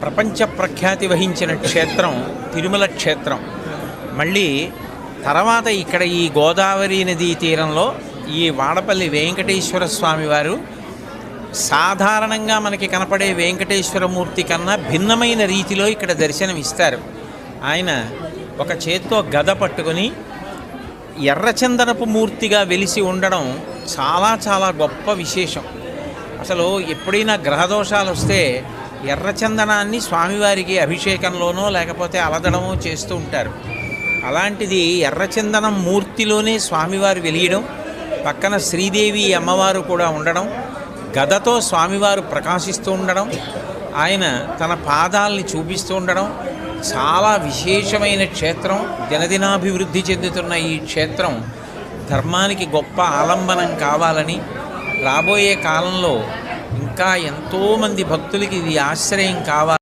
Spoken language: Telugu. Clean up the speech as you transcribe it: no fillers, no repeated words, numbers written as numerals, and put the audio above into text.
ప్రపంచ ప్రఖ్యాతి వహించిన క్షేత్రం తిరుమల క్షేత్రం. మళ్ళీ తర్వాత ఇక్కడ ఈ గోదావరి నదీ తీరంలో ఈ వాడపల్లి వెంకటేశ్వర స్వామి వారు సాధారణంగా మనకి కనపడే వెంకటేశ్వరమూర్తి కన్నా భిన్నమైన రీతిలో ఇక్కడ దర్శనం ఇస్తారు. ఆయన ఒక చేత్తో గద పట్టుకొని ఎర్రచందనపు మూర్తిగా వెలిసి ఉండడం చాలా చాలా గొప్ప విశేషం. అసలు ఎప్పుడైనా గ్రహదోషాలు వస్తే ఎర్రచందనాన్ని స్వామివారికి అభిషేకంలోనో లేకపోతే అలదడమో చేస్తూ ఉంటారు. అలాంటిది ఎర్రచందనం మూర్తిలోనే స్వామివారు వెలియడం, పక్కన శ్రీదేవి అమ్మవారు కూడా ఉండడం, గదతో స్వామివారు ప్రకాశిస్తూ ఉండడం, ఆయన తన పాదాలని చూపిస్తూ ఉండడం చాలా విశేషమైన క్షేత్రం. దినదినాభివృద్ధి చెందుతున్న ఈ క్షేత్రం ధర్మానికి గొప్ప ఆలంబనం కావాలని, రాబోయే కాలంలో ఇంకా ఎంతోమంది భక్తులకి ఇది ఆశ్రయం కావాలి.